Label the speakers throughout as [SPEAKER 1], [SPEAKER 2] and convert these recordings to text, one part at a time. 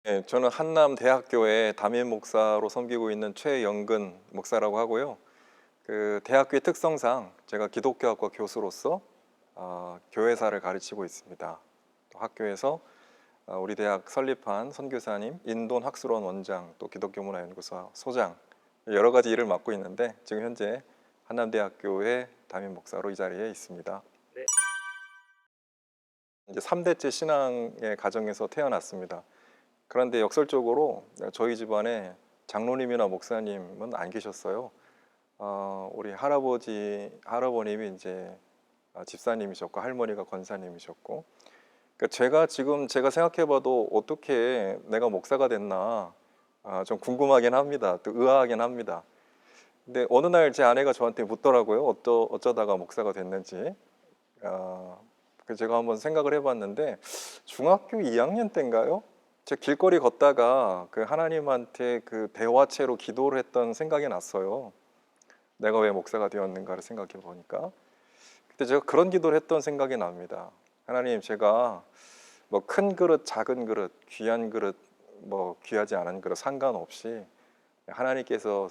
[SPEAKER 1] 네, 저는 한남대학교에 담임 목사로 섬기고 있는 최영근 목사라고 하고요. 그 대학교의 특성상 제가 기독교학과 교수로서 교회사를 가르치고 있습니다. 또 학교에서 우리 대학 설립한 선교사님, 인돈 학술원 원장, 또 기독교문화연구소 소장 여러 가지 일을 맡고 있는데 지금 현재 한남대학교의 담임 목사로 이 자리에 있습니다.
[SPEAKER 2] 네.
[SPEAKER 1] 이제 3대째 신앙의 가정에서 태어났습니다. 그런데 역설적으로 저희 집안에 장로님이나 목사님은 안 계셨어요. 우리 할아버님이 이제 집사님이셨고 할머니가 권사님이셨고, 그러니까 제가 생각해봐도 어떻게 내가 목사가 됐나 좀 궁금하긴 합니다. 또 의아하긴 합니다. 근데 어느 날 제 아내가 저한테 묻더라고요. 어쩌다가 목사가 됐는지. 그래서 제가 한번 생각을 해봤는데 중학교 2학년 때인가요? 제 길거리 걷다가 그 하나님한테 그 대화체로 기도를 했던 생각이 났어요. 내가 왜 목사가 되었는가를 생각해 보니까 그때 제가 그런 기도를 했던 생각이 납니다. 하나님, 제가 뭐 큰 그릇, 작은 그릇, 귀한 그릇, 뭐 귀하지 않은 그릇 상관없이 하나님께서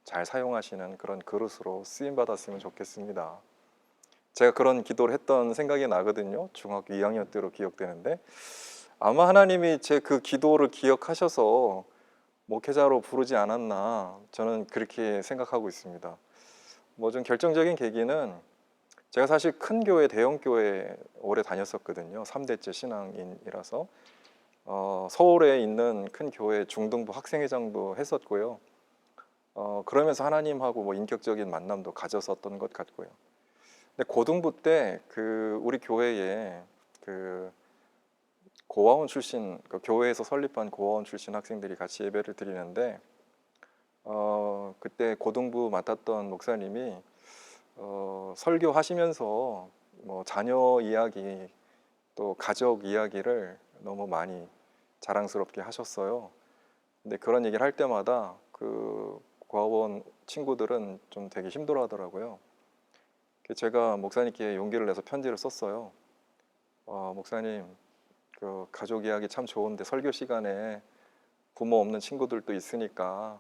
[SPEAKER 1] 잘 사용하시는 그런 그릇으로 쓰임 받았으면 좋겠습니다. 제가 그런 기도를 했던 생각이 나거든요. 중학교 2학년 때로 기억되는데 아마 하나님이 제 그 기도를 기억하셔서 목회자로 부르지 않았나, 저는 그렇게 생각하고 있습니다. 뭐 좀 결정적인 계기는 제가 사실 큰 교회, 대형 교회 오래 다녔었거든요. 3대째 신앙인이라서 서울에 있는 큰 교회 중등부 학생회장도 했었고요. 그러면서 하나님하고 뭐 인격적인 만남도 가졌었던 것 같고요. 근데 고등부 때 그 우리 교회에 그 고아원 출신, 그 교회에서 설립한 고아원 출신 학생들이 같이 예배를 드리는데 그때 고등부 맡았던 목사님이 설교하시면서 뭐 자녀 이야기 또 가족 이야기를 너무 많이 자랑스럽게 하셨어요. 근데 그런 얘기를 할 때마다 그 고아원 친구들은 좀 되게 힘들어 하더라고요. 제가 목사님께 용기를 내서 편지를 썼어요. 목사님, 그 가족 이야기 참 좋은데 설교 시간에 부모 없는 친구들도 있으니까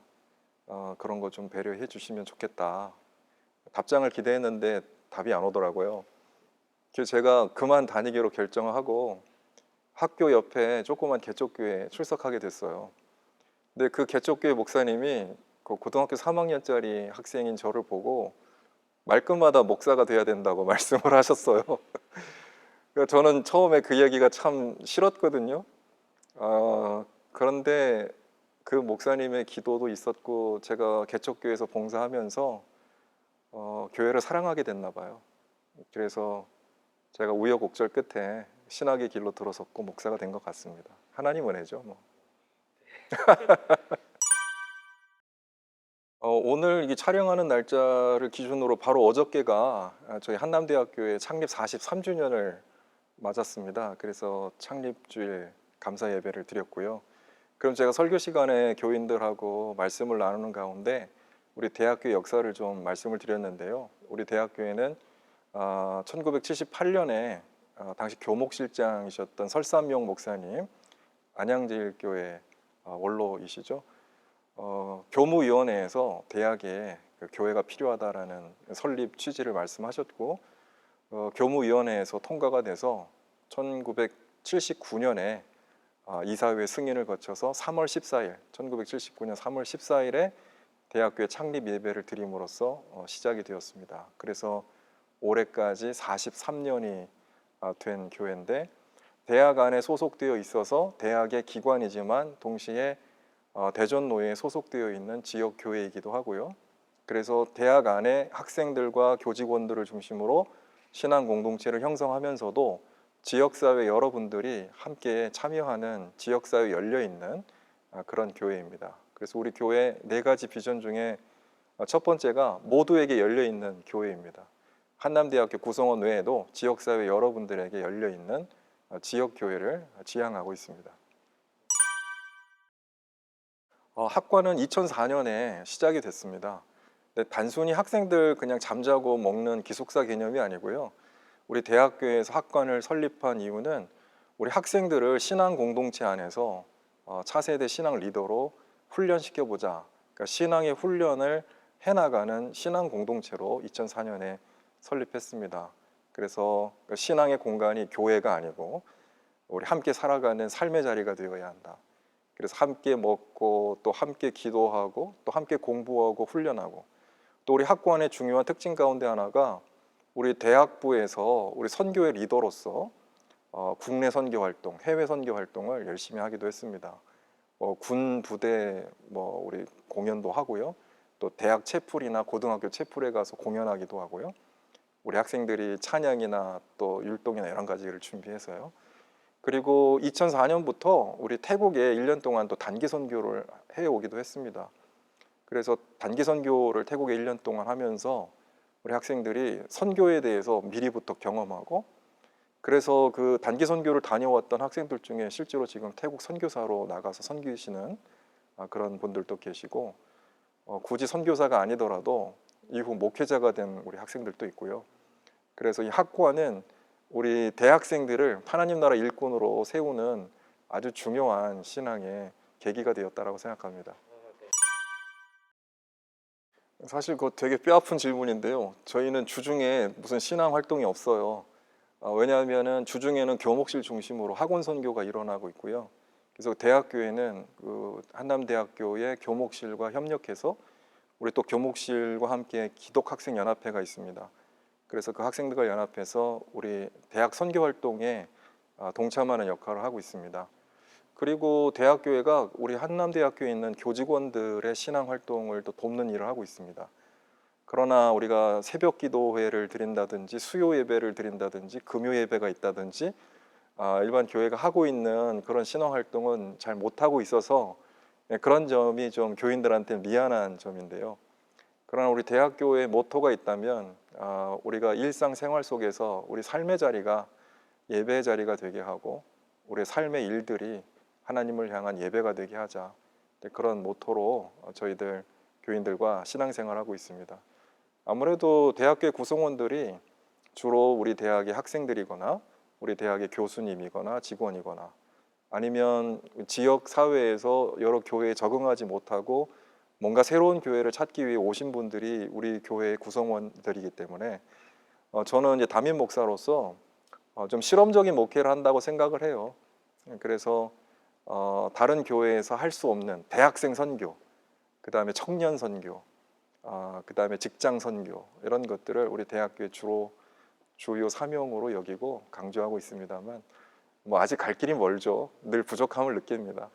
[SPEAKER 1] 그런 거 좀 배려해 주시면 좋겠다. 답장을 기대했는데 답이 안 오더라고요. 그래서 제가 그만 다니기로 결정하고 학교 옆에 조그만 개척교회에 출석하게 됐어요. 근데 그 개척교회 목사님이 그 고등학교 3학년짜리 학생인 저를 보고 말끝마다 목사가 돼야 된다고 말씀을 하셨어요. 그래서 저는 처음에 그 얘기가 참 싫었거든요. 그런데 그 목사님의 기도도 있었고 제가 개척교회에서 봉사하면서 교회를 사랑하게 됐나 봐요. 그래서 제가 우여곡절 끝에 신학의 길로 들어섰고 목사가 된 것 같습니다. 하나님 은혜죠, 뭐. 오늘 이 촬영하는 날짜를 기준으로 바로 어저께가 저희 한남대학교의 창립 43주년을 맞았습니다. 그래서 창립주일 감사 예배를 드렸고요. 그럼 제가 설교 시간에 교인들하고 말씀을 나누는 가운데 우리 대학교 역사를 좀 말씀을 드렸는데요. 우리 대학교에는 1978년에 당시 교목실장이셨던 설삼용 목사님, 안양제일교회 원로이시죠. 교무위원회에서 대학에 그 교회가 필요하다라는 설립 취지를 말씀하셨고 교무위원회에서 통과가 돼서 1979년에 이사회 승인을 거쳐서 3월 14일, 1979년 3월 14일에 대학교의 창립 예배를 드림으로써 시작이 되었습니다. 그래서 올해까지 43년이 된 교회인데 대학 안에 소속되어 있어서 대학의 기관이지만 동시에 대전노회에 소속되어 있는 지역 교회이기도 하고요. 그래서 대학 안에 학생들과 교직원들을 중심으로 신앙 공동체를 형성하면서도 지역사회 여러분들이 함께 참여하는 지역사회 열려 있는 그런 교회입니다. 그래서 우리 교회 네 가지 비전 중에 첫 번째가 모두에게 열려 있는 교회입니다. 한남대학교 구성원 외에도 지역사회 여러분들에게 열려 있는 지역 교회를 지향하고 있습니다. 학과는 2004년에 시작이 됐습니다. 근데 단순히 학생들 그냥 잠자고 먹는 기숙사 개념이 아니고요. 우리 대학교에서 학관을 설립한 이유는 우리 학생들을 신앙 공동체 안에서 차세대 신앙 리더로 훈련시켜보자. 그러니까 신앙의 훈련을 해나가는 신앙 공동체로 2004년에 설립했습니다. 그래서 신앙의 공간이 교회가 아니고 우리 함께 살아가는 삶의 자리가 되어야 한다. 그래서 함께 먹고 또 함께 기도하고 또 함께 공부하고 훈련하고 또 우리 학교 안의 중요한 특징 가운데 하나가 우리 대학부에서 우리 선교의 리더로서 국내 선교 활동, 해외 선교 활동을 열심히 하기도 했습니다. 군 부대 우리 공연도 하고요. 또 대학 채플이나 고등학교 채플에 가서 공연하기도 하고요. 우리 학생들이 찬양이나 또 율동이나 여러 가지를 준비해서요. 그리고 2004년부터 우리 태국에 1년 동안 또 단기 선교를 해오기도 했습니다. 그래서 단기 선교를 태국에 1년 동안 하면서 우리 학생들이 선교에 대해서 미리부터 경험하고 그래서 그 단기 선교를 다녀왔던 학생들 중에 실제로 지금 태국 선교사로 나가서 선교하시는 그런 분들도 계시고 굳이 선교사가 아니더라도 이후 목회자가 된 우리 학생들도 있고요. 그래서 이 학과는 우리 대학생들을 하나님 나라 일꾼으로 세우는 아주 중요한 신앙의 계기가 되었다라고 생각합니다. 사실 그거 되게 뼈아픈 질문인데요. 저희는 주중에 무슨 신앙 활동이 없어요. 왜냐하면은 주중에는 교목실 중심으로 학원 선교가 일어나고 있고요. 그래서 대학교에는 그 한남대학교의 교목실과 협력해서 우리 또 교목실과 함께 기독학생연합회가 있습니다. 그래서 그 학생들과 연합해서 우리 대학 선교 활동에 동참하는 역할을 하고 있습니다. 그리고 대학교회가 우리 한남대학교에 있는 교직원들의 신앙 활동을 또 돕는 일을 하고 있습니다. 그러나 우리가 새벽 기도회를 드린다든지 수요 예배를 드린다든지 금요 예배가 있다든지 일반 교회가 하고 있는 그런 신앙 활동은 잘 못하고 있어서 그런 점이 좀 교인들한테 미안한 점인데요. 그러나 우리 대학교의 모토가 있다면 우리가 일상생활 속에서 우리 삶의 자리가 예배의 자리가 되게 하고 우리 삶의 일들이 하나님을 향한 예배가 되게 하자. 그런 모토로 저희들 교인들과 신앙생활하고 있습니다. 아무래도 대학교의 구성원들이 주로 우리 대학의 학생들이거나 우리 대학의 교수님이거나 직원이거나 아니면 지역 사회에서 여러 교회에 적응하지 못하고 뭔가 새로운 교회를 찾기 위해 오신 분들이 우리 교회의 구성원들이기 때문에 저는 이제 담임 목사로서 좀 실험적인 목회를 한다고 생각을 해요. 그래서 다른 교회에서 할 수 없는 대학생 선교, 그 다음에 청년 선교, 그 다음에 직장 선교 이런 것들을 우리 대학교의 주요 사명으로 여기고 강조하고 있습니다만 아직 갈 길이 멀죠. 늘 부족함을 느낍니다.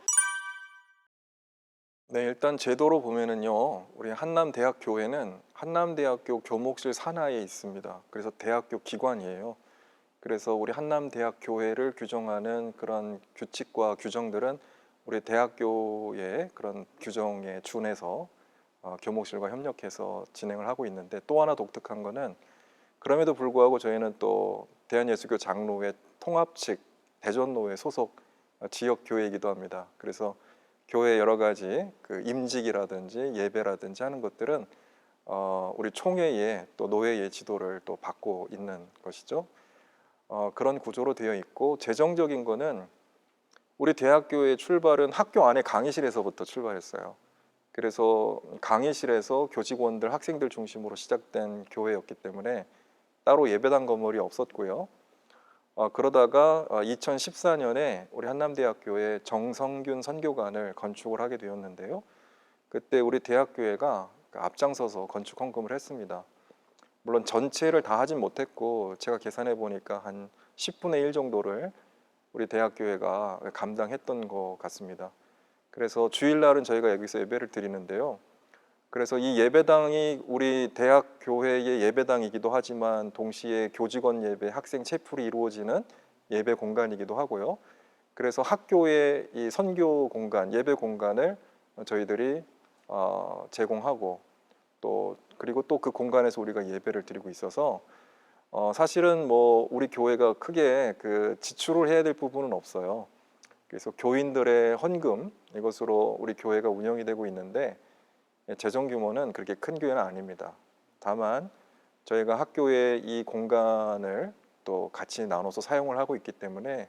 [SPEAKER 1] 네, 일단 제도로 보면은요, 우리 한남대학교회는 한남대학교 교목실 산하에 있습니다. 그래서 대학교 기관이에요. 그래서 우리 한남대학교회를 규정하는 그런 규칙과 규정들은 우리 대학교의 그런 규정에 준해서 교목실과 협력해서 진행을 하고 있는데 또 하나 독특한 거는 그럼에도 불구하고 저희는 또 대한예수교 장로회 통합 측 대전로회 소속 지역 교회이기도 합니다. 그래서 교회 여러 가지 그 임직이라든지 예배라든지 하는 것들은 우리 총회의 또 노회의 지도를 또 받고 있는 것이죠. 그런 구조로 되어 있고 재정적인 거는 우리 대학교의 출발은 학교 안에 강의실에서부터 출발했어요. 그래서 강의실에서 교직원들, 학생들 중심으로 시작된 교회였기 때문에 따로 예배당 건물이 없었고요. 그러다가 2014년에 우리 한남대학교에 정성균 선교관을 건축을 하게 되었는데요. 그때 우리 대학교회가 앞장서서 건축 헌금을 했습니다. 물론 전체를 다 하진 못했고 제가 계산해 보니까 한 10분의 1 정도를 우리 대학교회가 감당했던 것 같습니다. 그래서 주일날은 저희가 여기서 예배를 드리는데요. 그래서 이 예배당이 우리 대학교회의 예배당이기도 하지만 동시에 교직원 예배, 학생 채플이 이루어지는 예배 공간이기도 하고요. 그래서 학교의 이 선교 공간, 예배 공간을 저희들이 제공하고 그리고 또 그 공간에서 우리가 예배를 드리고 있어서 사실은 우리 교회가 크게 그 지출을 해야 될 부분은 없어요. 그래서 교인들의 헌금 이것으로 우리 교회가 운영이 되고 있는데 재정 규모는 그렇게 큰 교회는 아닙니다. 다만 저희가 학교의 이 공간을 또 같이 나눠서 사용을 하고 있기 때문에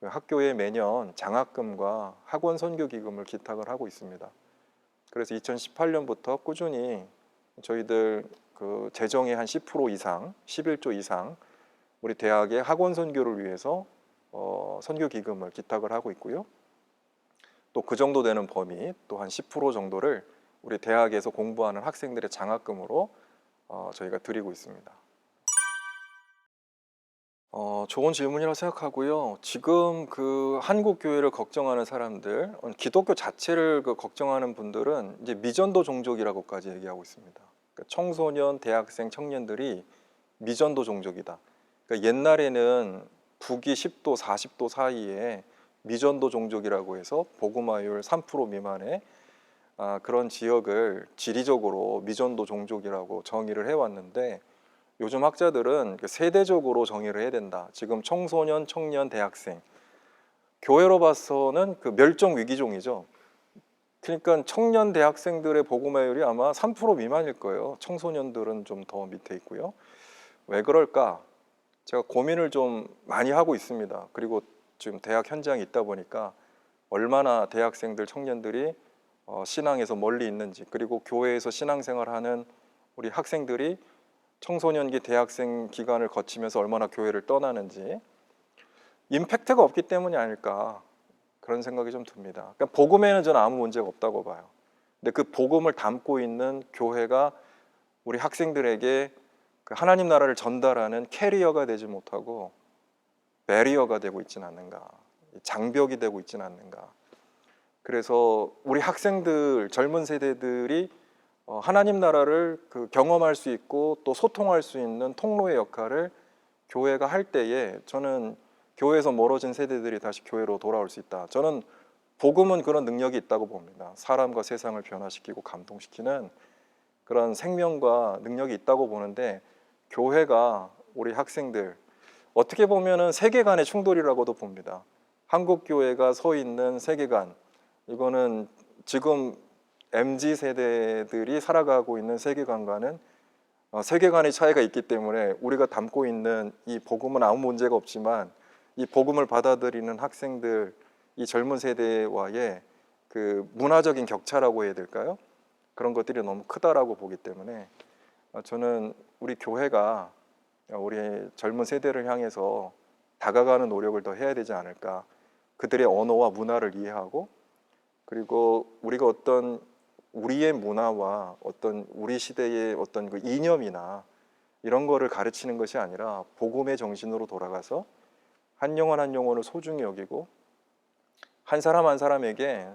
[SPEAKER 1] 학교에 매년 장학금과 학원 선교 기금을 기탁을 하고 있습니다. 그래서 2018년부터 꾸준히 저희들 그 재정의 한 10% 이상, 11조 이상 우리 대학의 학원 선교를 위해서 선교 기금을 기탁을 하고 있고요. 또 그 정도 되는 범위, 또 한 10% 정도를 우리 대학에서 공부하는 학생들의 장학금으로 저희가 드리고 있습니다. 좋은 질문이라고 생각하고요. 지금 그 한국 교회를 걱정하는 사람들, 기독교 자체를 걱정하는 분들은 이제 미전도 종족이라고까지 얘기하고 있습니다. 그러니까 청소년, 대학생, 청년들이 미전도 종족이다. 그러니까 옛날에는 북위 10도, 40도 사이에 미전도 종족이라고 해서 복음화율 3% 미만의 그런 지역을 지리적으로 미전도 종족이라고 정의를 해왔는데, 요즘 학자들은 세대적으로 정의를 해야 된다. 지금 청소년, 청년, 대학생, 교회로 봐서는 그 멸종 위기종이죠. 그러니까 청년 대학생들의 복음화율이 아마 3% 미만일 거예요. 청소년들은 좀 더 밑에 있고요. 왜 그럴까? 제가 고민을 좀 많이 하고 있습니다. 그리고 지금 대학 현장에 있다 보니까 얼마나 대학생들, 청년들이 신앙에서 멀리 있는지, 그리고 교회에서 신앙생활하는 우리 학생들이 청소년기 대학생 기간을 거치면서 얼마나 교회를 떠나는지, 임팩트가 없기 때문이 아닐까, 그런 생각이 좀 듭니다. 그러니까 복음에는 저는 아무 문제가 없다고 봐요. 근데 그 복음을 담고 있는 교회가 우리 학생들에게 그 하나님 나라를 전달하는 캐리어가 되지 못하고 배리어가 되고 있지는 않는가, 장벽이 되고 있지는 않는가. 그래서 우리 학생들, 젊은 세대들이 하나님 나라를 경험할 수 있고 또 소통할 수 있는 통로의 역할을 교회가 할 때에, 저는 교회에서 멀어진 세대들이 다시 교회로 돌아올 수 있다. 저는 복음은 그런 능력이 있다고 봅니다. 사람과 세상을 변화시키고 감동시키는 그런 생명과 능력이 있다고 보는데, 교회가 우리 학생들, 어떻게 보면은 세계관의 충돌이라고도 봅니다. 한국 교회가 서 있는 세계관, 이거는 지금 MZ 세대들이 살아가고 있는 세계관과는 세계관의 차이가 있기 때문에, 우리가 담고 있는 이 복음은 아무 문제가 없지만 이 복음을 받아들이는 학생들, 이 젊은 세대와의 그 문화적인 격차라고 해야 될까요? 그런 것들이 너무 크다라고 보기 때문에 저는 우리 교회가 우리 젊은 세대를 향해서 다가가는 노력을 더 해야 되지 않을까. 그들의 언어와 문화를 이해하고, 그리고 우리가 어떤 우리의 문화와 어떤 우리 시대의 어떤 그 이념이나 이런 거를 가르치는 것이 아니라 복음의 정신으로 돌아가서 한 영혼 한 영혼을 소중히 여기고 한 사람 한 사람에게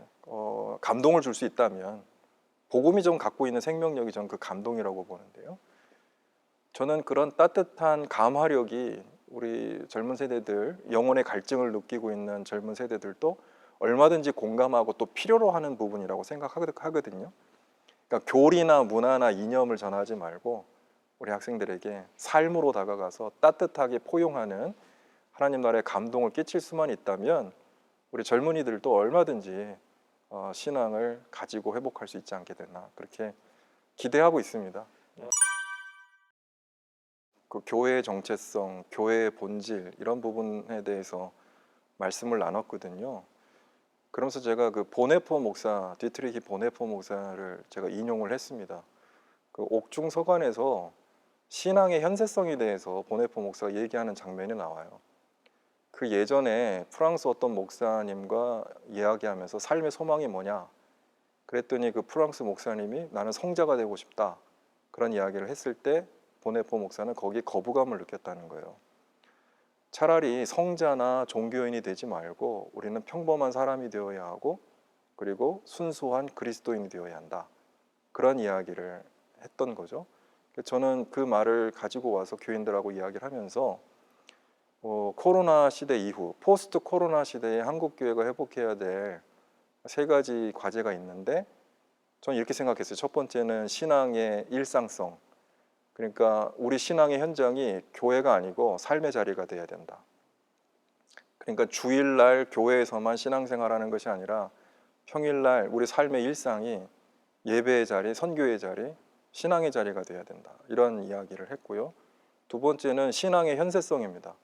[SPEAKER 1] 감동을 줄 수 있다면, 복음이 좀 갖고 있는 생명력이 전 그 감동이라고 보는데요. 저는 그런 따뜻한 감화력이 우리 젊은 세대들, 영혼의 갈증을 느끼고 있는 젊은 세대들도 얼마든지 공감하고 또 필요로 하는 부분이라고 생각하거든요. 그러니까 교리나 문화나 이념을 전하지 말고 우리 학생들에게 삶으로 다가가서 따뜻하게 포용하는 하나님 나라의 감동을 끼칠 수만 있다면, 우리 젊은이들도 얼마든지 신앙을 가지고 회복할 수 있지 않게 되나, 그렇게 기대하고 있습니다. 그 교회의 정체성, 교회의 본질, 이런 부분에 대해서 말씀을 나눴거든요. 그러면서 제가 그 보네포 목사, 디트리히 보네포 목사를 제가 인용을 했습니다. 그 옥중 서관에서 신앙의 현세성에 대해서 보네포 목사가 얘기하는 장면이 나와요. 그 예전에 프랑스 어떤 목사님과 이야기하면서 삶의 소망이 뭐냐 그랬더니, 그 프랑스 목사님이 나는 성자가 되고 싶다, 그런 이야기를 했을 때 보네포 목사는 거기에 거부감을 느꼈다는 거예요. 차라리 성자나 종교인이 되지 말고 우리는 평범한 사람이 되어야 하고, 그리고 순수한 그리스도인이 되어야 한다, 그런 이야기를 했던 거죠. 저는 그 말을 가지고 와서 교인들하고 이야기를 하면서 코로나 시대 이후, 포스트 코로나 시대에 한국 교회가 회복해야 될 세 가지 과제가 있는데, 저는 이렇게 생각했어요. 첫 번째는 신앙의 일상성, 그러니까 우리 신앙의 현장이 교회가 아니고 삶의 자리가 돼야 된다. 그러니까 주일날 교회에서만 신앙생활하는 것이 아니라 평일날 우리 삶의 일상이 예배의 자리, 선교의 자리, 신앙의 자리가 돼야 된다, 이런 이야기를 했고요. 두 번째는 신앙의 현세성입니다.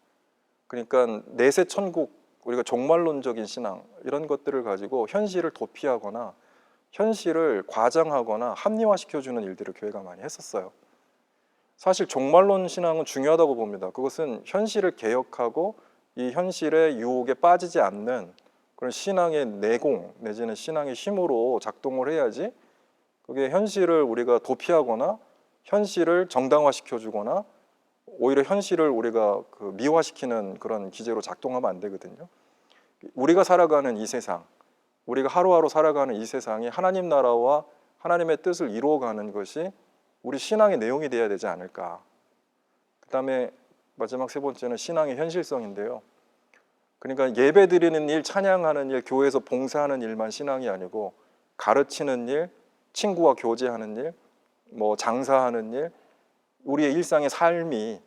[SPEAKER 1] 그러니까 내세 천국 우리가 종말론적인 신앙 이런 것들을 가지고 현실을 도피하거나 현실을 과장하거나 합리화시켜주는 일들을 교회가 많이 했었어요. 사실 종말론 신앙은 중요하다고 봅니다. 그것은 현실을 개혁하고 이 현실의 유혹에 빠지지 않는 그런 신앙의 내공 내지는 신앙의 힘으로 작동을 해야지 그게 현실을 우리가 도피하거나 현실을 정당화시켜주거나 오히려 현실을 우리가 미화시키는 그런 기제로 작동하면 안 되거든요. 우리가 살아가는 이 세상, 우리가 하루하루 살아가는 이 세상이 하나님 나라와 하나님의 뜻을 이루어가는 것이 우리 신앙의 내용이 되어야 되지 않을까. 그 다음에 마지막 세 번째는 신앙의 현실성인데요. 그러니까 예배 드리는 일, 찬양하는 일, 교회에서 봉사하는 일만 신앙이 아니고 가르치는 일, 친구와 교제하는 일, 뭐 장사하는 일, 우리의 일상의 삶이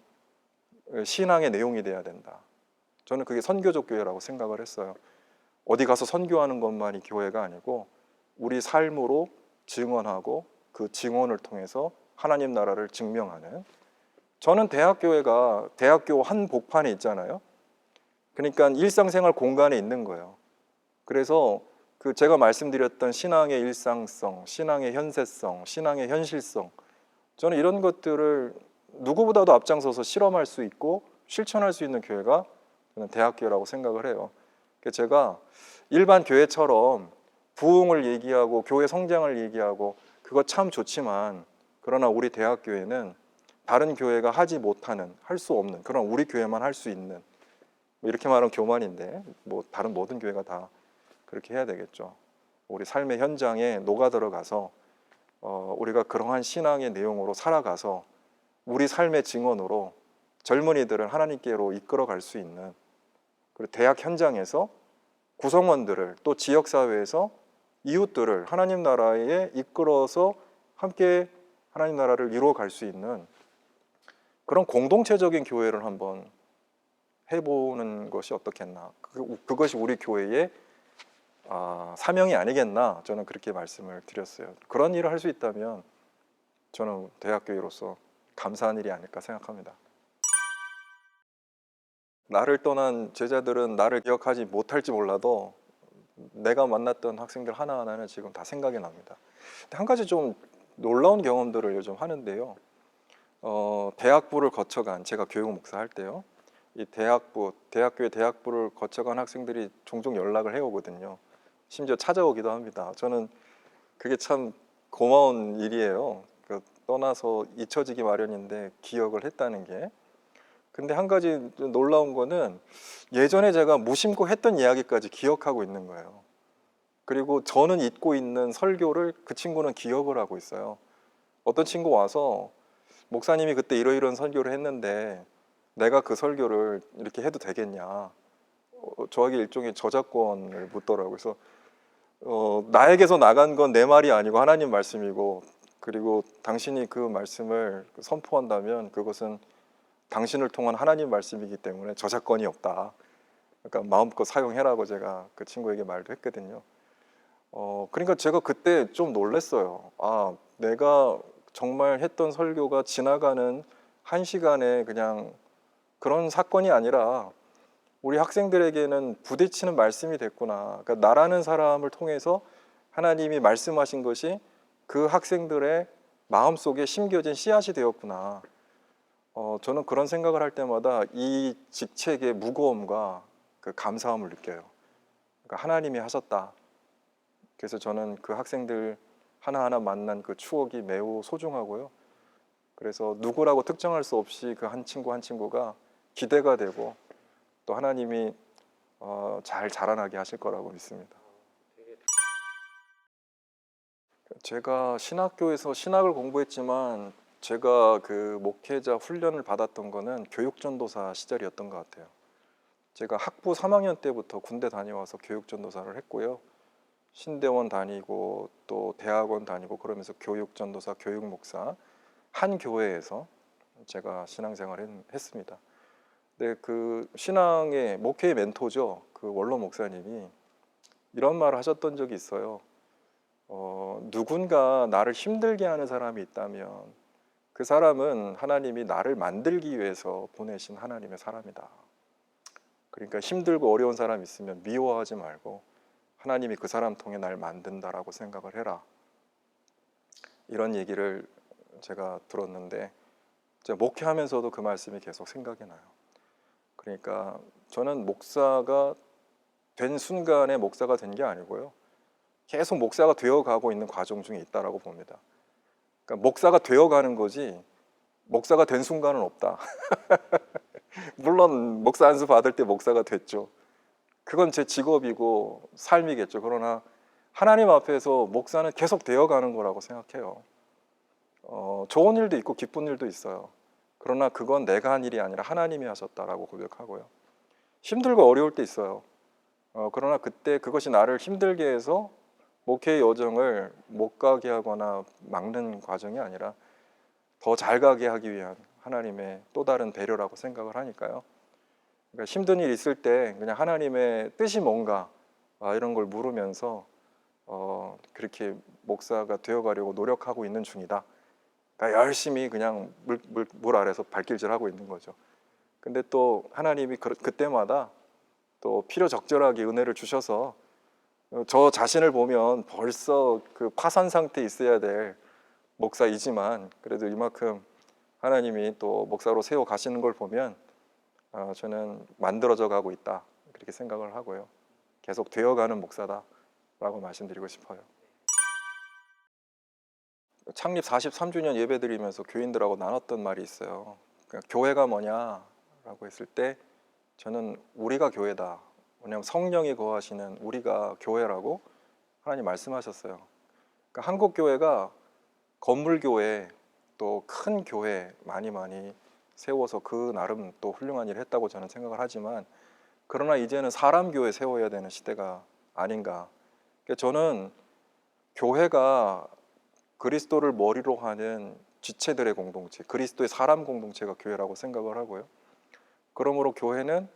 [SPEAKER 1] 신앙의 내용이 돼야 된다. 저는 그게 선교적 교회라고 생각을 했어요. 어디 가서 선교하는 것만이 교회가 아니고 우리 삶으로 증언하고 그 증언을 통해서 하나님 나라를 증명하는, 저는 대학교회가 대학교 한 복판에 있잖아요. 그러니까 일상생활 공간에 있는 거예요. 그래서 그 제가 말씀드렸던 신앙의 일상성, 신앙의 현세성, 신앙의 현실성, 저는 이런 것들을 누구보다도 앞장서서 실험할 수 있고 실천할 수 있는 교회가 저는 대학교라고 생각을 해요. 제가 일반 교회처럼 부흥을 얘기하고 교회 성장을 얘기하고 그거 참 좋지만, 그러나 우리 대학교회는 다른 교회가 하지 못하는, 할 수 없는, 그런 우리 교회만 할 수 있는, 이렇게 말하면 교만인데 뭐 다른 모든 교회가 다 그렇게 해야 되겠죠. 우리 삶의 현장에 녹아 들어가서 우리가 그러한 신앙의 내용으로 살아가서 우리 삶의 증언으로 젊은이들을 하나님께로 이끌어갈 수 있는, 그리고 대학 현장에서 구성원들을, 또 지역사회에서 이웃들을 하나님 나라에 이끌어서 함께 하나님 나라를 이루어갈 수 있는 그런 공동체적인 교회를 한번 해보는 것이 어떻겠나. 그것이 우리 교회의 사명이 아니겠나, 저는 그렇게 말씀을 드렸어요. 그런 일을 할 수 있다면 저는 대학교회로서 감사한 일이 아닐까 생각합니다. 나를 떠난 제자들은 나를 기억하지 못할지 몰라도 내가 만났던 학생들 하나하나는 지금 다 생각이 납니다. 한 가지 좀 놀라운 경험들을 요즘 하는데요. 대학부를 거쳐간, 제가 교육 목사 할 때요, 이 대학교의 대학부를 거쳐간 학생들이 종종 연락을 해오거든요. 심지어 찾아오기도 합니다. 저는 그게 참 고마운 일이에요. 떠나서 잊혀지기 마련인데 기억을 했다는 게. 근데 한 가지 놀라운 거는 예전에 제가 무심코 했던 이야기까지 기억하고 있는 거예요. 그리고 저는 잊고 있는 설교를 그 친구는 기억을 하고 있어요. 어떤 친구 와서 목사님이 그때 이러이러한 설교를 했는데 내가 그 설교를 이렇게 해도 되겠냐, 저에게 일종의 저작권을 묻더라고요. 그래서 나에게서 나간 건 내 말이 아니고 하나님 말씀이고, 그리고 당신이 그 말씀을 선포한다면 그것은 당신을 통한 하나님 말씀이기 때문에 저작권이 없다. 그러니까 마음껏 사용해라고 제가 그 친구에게 말도 했거든요. 그러니까 제가 그때 좀 놀랐어요. 내가 정말 했던 설교가 지나가는 한 시간에 그냥 그런 사건이 아니라 우리 학생들에게는 부딪히는 말씀이 됐구나. 그러니까 나라는 사람을 통해서 하나님이 말씀하신 것이 그 학생들의 마음속에 심겨진 씨앗이 되었구나. 저는 그런 생각을 할 때마다 이 직책의 무거움과 그 감사함을 느껴요. 그러니까 하나님이 하셨다. 그래서 저는 그 학생들 하나하나 만난 그 추억이 매우 소중하고요. 그래서 누구라고 특정할 수 없이 그 한 친구 한 친구가 기대가 되고 또 하나님이 잘 자라나게 하실 거라고 믿습니다. 제가 신학교에서 신학을 공부했지만 제가 그 목회자 훈련을 받았던 거는 교육전도사 시절이었던 것 같아요. 제가 학부 3학년 때부터 군대 다녀와서 교육전도사를 했고요. 신대원 다니고 또 대학원 다니고 그러면서 교육전도사, 교육목사 한 교회에서 제가 신앙생활을 했습니다. 근데 그 신앙의 목회의 멘토죠. 그 원로 목사님이 이런 말을 하셨던 적이 있어요. 누군가 나를 힘들게 하는 사람이 있다면 그 사람은 하나님이 나를 만들기 위해서 보내신 하나님의 사람이다. 그러니까 힘들고 어려운 사람 있으면 미워하지 말고 하나님이 그 사람 통해 날 만든다라고 생각을 해라. 이런 얘기를 제가 들었는데 제가 목회하면서도 그 말씀이 계속 생각이 나요. 그러니까 저는 목사가 된 순간에 목사가 된 게 아니고요. 계속 목사가 되어가고 있는 과정 중에 있다라고 봅니다. 그러니까 목사가 되어가는 거지 목사가 된 순간은 없다. 물론 목사 안수 받을 때 목사가 됐죠. 그건 제 직업이고 삶이겠죠. 그러나 하나님 앞에서 목사는 계속 되어가는 거라고 생각해요. 좋은 일도 있고 기쁜 일도 있어요. 그러나 그건 내가 한 일이 아니라 하나님이 하셨다라고 고백하고요. 힘들고 어려울 때 있어요. 그러나 그때 그것이 나를 힘들게 해서 목회의 여정을 못 가게 하거나 막는 과정이 아니라 더 잘 가게 하기 위한 하나님의 또 다른 배려라고 생각을 하니까요. 그러니까 힘든 일 있을 때 그냥 하나님의 뜻이 뭔가 이런 걸 물으면서 그렇게 목사가 되어가려고 노력하고 있는 중이다. 그러니까 열심히 그냥 물 아래서 발길질하고 있는 거죠. 근데 또 하나님이 그때마다 또 필요적절하게 은혜를 주셔서 저 자신을 보면 벌써 그 파산 상태에 있어야 될 목사이지만 그래도 이만큼 하나님이 또 목사로 세워 가시는 걸 보면 저는 만들어져 가고 있다 그렇게 생각을 하고요. 계속 되어가는 목사다라고 말씀드리고 싶어요. 창립 43주년 예배드리면서 교인들하고 나눴던 말이 있어요. 그러니까 교회가 뭐냐라고 했을 때 저는 우리가 교회다. 왜냐하면 성령이 거하시는 우리가 교회라고 하나님 말씀하셨어요. 그러니까 한국 교회가 건물 교회 또 큰 교회 많이 세워서 그 나름 또 훌륭한 일을 했다고 저는 생각을 하지만 그러나 이제는 사람 교회 세워야 되는 시대가 아닌가. 그러니까 저는 교회가 그리스도를 머리로 하는 지체들의 공동체, 그리스도의 사람 공동체가 교회라고 생각을 하고요. 그러므로 교회는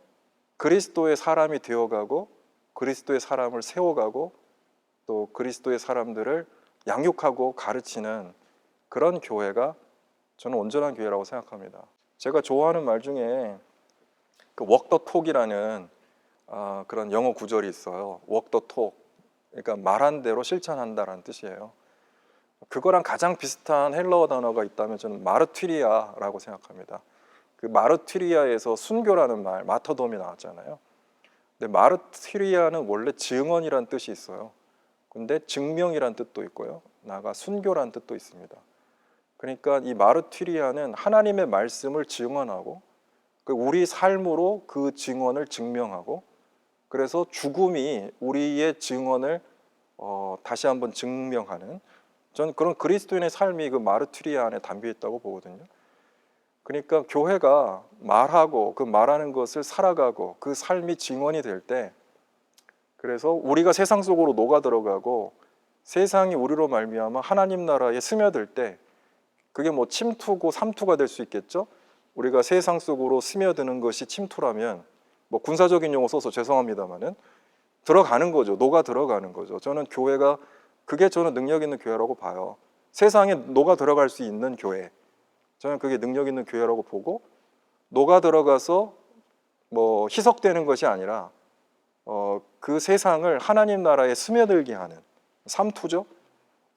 [SPEAKER 1] 그리스도의 사람이 되어가고 그리스도의 사람을 세워가고 또 그리스도의 사람들을 양육하고 가르치는 그런 교회가 저는 온전한 교회라고 생각합니다. 제가 좋아하는 말 중에 그 walk the talk이라는 그런 영어 구절이 있어요. walk the talk. 그러니까 말한 대로 실천한다라는 뜻이에요. 그거랑 가장 비슷한 헬라어 단어가 있다면 저는 마르튀리아라고 생각합니다. 그 마르튀리아에서 순교라는 말, 마터돔이 나왔잖아요. 근데 마르튀리아는 원래 증언이란 뜻이 있어요. 근데 증명이란 뜻도 있고요. 나아가 순교란 뜻도 있습니다. 그러니까 이 마르튀리아는 하나님의 말씀을 증언하고 우리 삶으로 그 증언을 증명하고 그래서 죽음이 우리의 증언을 다시 한번 증명하는 저는 그런 그리스도인의 삶이 그 마르튀리아 안에 담겨 있다고 보거든요. 그러니까 교회가 말하고 그 말하는 것을 살아가고 그 삶이 증언이 될 때 그래서 우리가 세상 속으로 녹아 들어가고 세상이 우리로 말미암아 하나님 나라에 스며들 때 그게 뭐 침투고 삼투가 될 수 있겠죠. 우리가 세상 속으로 스며드는 것이 침투라면 뭐 군사적인 용어 써서 죄송합니다마는 들어가는 거죠. 녹아 들어가는 거죠. 저는 교회가 그게 저는 능력 있는 교회라고 봐요. 세상에 녹아 들어갈 수 있는 교회. 저는 그게 능력 있는 교회라고 보고 녹아 들어가서 뭐 희석되는 것이 아니라 그 세상을 하나님 나라에 스며들게 하는 삼투죠.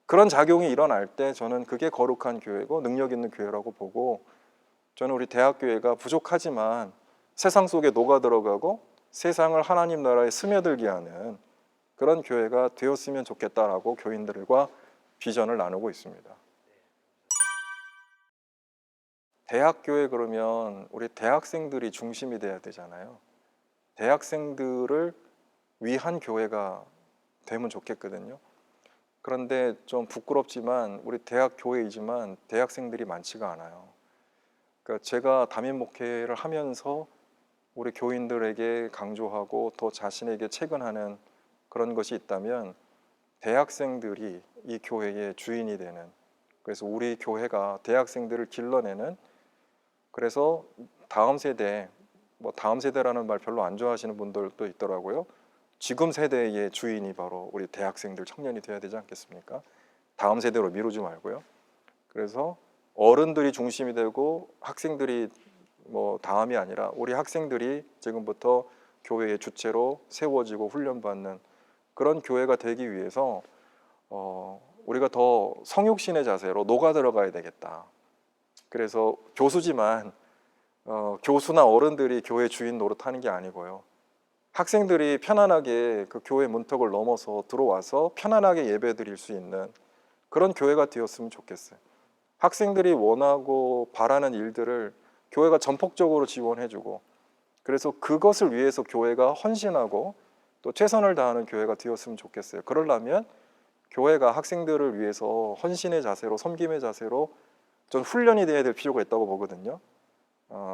[SPEAKER 1] 그런 작용이 일어날 때 저는 그게 거룩한 교회고 능력 있는 교회라고 보고 저는 우리 대학교회가 부족하지만 세상 속에 녹아 들어가고 세상을 하나님 나라에 스며들게 하는 그런 교회가 되었으면 좋겠다라고 교인들과 비전을 나누고 있습니다. 대학교회 그러면 우리 대학생들이 중심이 돼야 되잖아요. 대학생들을 위한 교회가 되면 좋겠거든요. 그런데 좀 부끄럽지만 우리 대학 교회이지만 대학생들이 많지가 않아요. 그러니까 제가 담임 목회를 하면서 우리 교인들에게 강조하고 더 자신에게 체근하는 그런 것이 있다면 대학생들이 이 교회의 주인이 되는 그래서 우리 교회가 대학생들을 길러내는 그래서 다음 세대 뭐 다음 세대라는 말 별로 안 좋아하시는 분들도 있더라고요. 지금 세대의 주인이 바로 우리 대학생들 청년이 돼야 되지 않겠습니까? 다음 세대로 미루지 말고요. 그래서 어른들이 중심이 되고 학생들이 뭐 다음이 아니라 우리 학생들이 지금부터 교회의 주체로 세워지고 훈련받는 그런 교회가 되기 위해서 우리가 더 성육신의 자세로 녹아 들어가야 되겠다. 그래서 교수지만 교수나 어른들이 교회 주인 노릇하는 게 아니고요. 학생들이 편안하게 그 교회 문턱을 넘어서 들어와서 편안하게 예배드릴 수 있는 그런 교회가 되었으면 좋겠어요. 학생들이 원하고 바라는 일들을 교회가 전폭적으로 지원해주고, 그래서 그것을 위해서 교회가 헌신하고 또 최선을 다하는 교회가 되었으면 좋겠어요. 그러려면 교회가 학생들을 위해서 헌신의 자세로, 섬김의 자세로 전 훈련이 돼야 될 필요가 있다고 보거든요.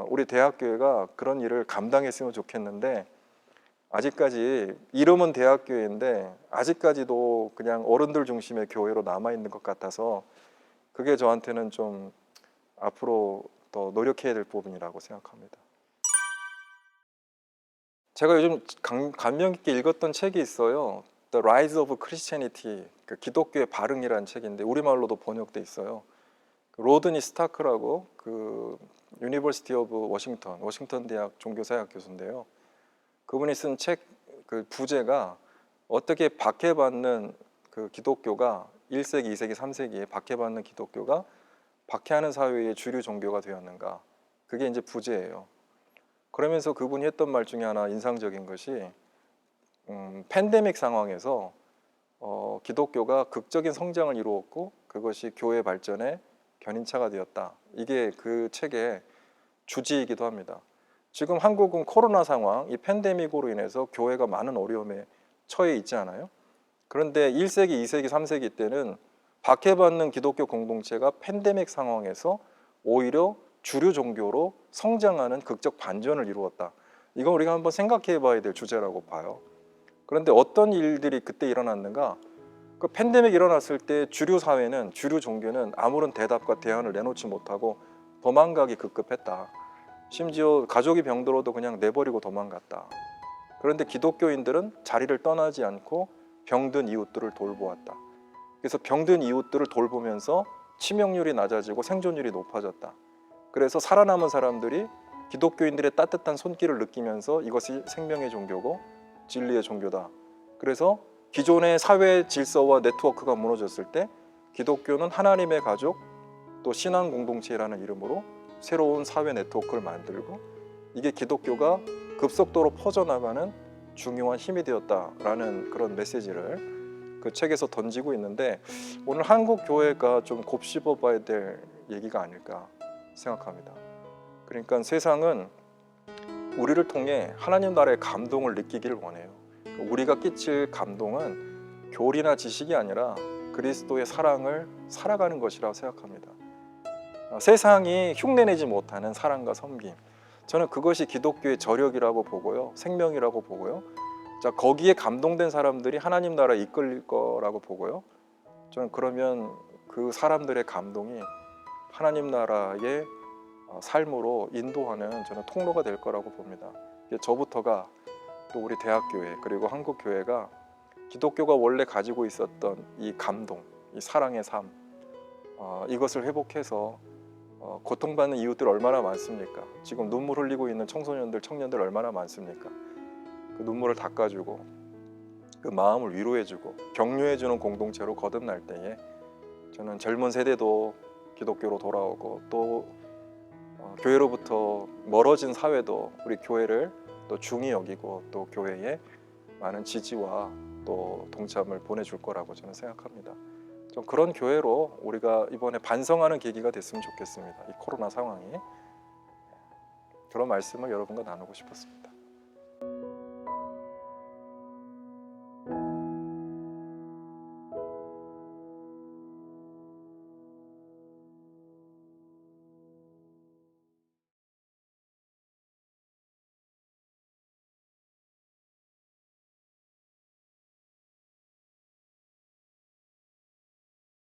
[SPEAKER 1] 우리 대학교회가 그런 일을 감당했으면 좋겠는데, 아직까지 이름은 대학교회인데 아직까지도 그냥 어른들 중심의 교회로 남아있는 것 같아서 그게 저한테는 좀 앞으로 더 노력해야 될 부분이라고 생각합니다. 제가 요즘 감명 깊게 읽었던 책이 있어요. The Rise of Christianity, 그 기독교의 발흥이라는 책인데 우리말로도 번역돼 있어요. 로드니 스타크라고 그 유니버시티 오브 워싱턴 대학 종교사역 교수인데요. 그분이 쓴 책 그 부제가 어떻게 박해받는 그 기독교가 1세기, 2세기, 3세기에 박해받는 기독교가 박해하는 사회의 주류 종교가 되었는가. 그게 이제 부제예요. 그러면서 그분이 했던 말 중에 하나 인상적인 것이 팬데믹 상황에서 기독교가 극적인 성장을 이루었고 그것이 교회 발전의 견인차가 되었다. 이게 그 책의 주지이기도 합니다. 지금 한국은 코로나 상황, 이 팬데믹으로 인해서 교회가 많은 어려움에 처해 있지 않아요? 그런데 1세기, 2세기, 3세기 때는 박해받는 기독교 공동체가 팬데믹 상황에서 오히려 주류 종교로 성장하는 극적 반전을 이루었다. 이건 우리가 한번 생각해 봐야 될 주제라고 봐요. 그런데 어떤 일들이 그때 일어났는가? 그 팬데믹 일어났을 때 주류 사회는, 주류 종교는 아무런 대답과 대안을 내놓지 못하고 도망가기 급급했다. 심지어 가족이 병들어도 그냥 내버리고 도망갔다. 그런데 기독교인들은 자리를 떠나지 않고 병든 이웃들을 돌보았다. 그래서 병든 이웃들을 돌보면서 치명률이 낮아지고 생존율이 높아졌다. 그래서 살아남은 사람들이 기독교인들의 따뜻한 손길을 느끼면서 이것이 생명의 종교고 진리의 종교다. 그래서 기존의 사회 질서와 네트워크가 무너졌을 때 기독교는 하나님의 가족, 또 신앙 공동체라는 이름으로 새로운 사회 네트워크를 만들고, 이게 기독교가 급속도로 퍼져나가는 중요한 힘이 되었다라는 그런 메시지를 그 책에서 던지고 있는데, 오늘 한국 교회가 좀 곱씹어 봐야 될 얘기가 아닐까 생각합니다. 그러니까 세상은 우리를 통해 하나님 나라의 감동을 느끼기를 원해요. 우리가 끼칠 감동은 교리나 지식이 아니라 그리스도의 사랑을 살아가는 것이라고 생각합니다. 세상이 흉내내지 못하는 사랑과 섬김, 저는 그것이 기독교의 저력이라고 보고요, 생명이라고 보고요. 자, 거기에 감동된 사람들이 하나님 나라에 이끌릴 거라고 보고요. 저는 그러면 그 사람들의 감동이 하나님 나라의 삶으로 인도하는 저는 통로가 될 거라고 봅니다. 저부터가, 또 우리 대학교회, 그리고 한국교회가 기독교가 원래 가지고 있었던 이 감동, 이 사랑의 삶, 이것을 회복해서 고통받는 이웃들 얼마나 많습니까? 지금 눈물 흘리고 있는 청소년들, 청년들 얼마나 많습니까? 그 눈물을 닦아주고 그 마음을 위로해주고 격려해주는 공동체로 거듭날 때에 저는 젊은 세대도 기독교로 돌아오고, 또 교회로부터 멀어진 사회도 우리 교회를 또 중히 여기고 또 교회에 많은 지지와 또 동참을 보내줄 거라고 저는 생각합니다. 좀 그런 교회로 우리가 이번에 반성하는 계기가 됐으면 좋겠습니다. 이 코로나 상황이. 그런 말씀을 여러분과 나누고 싶었습니다.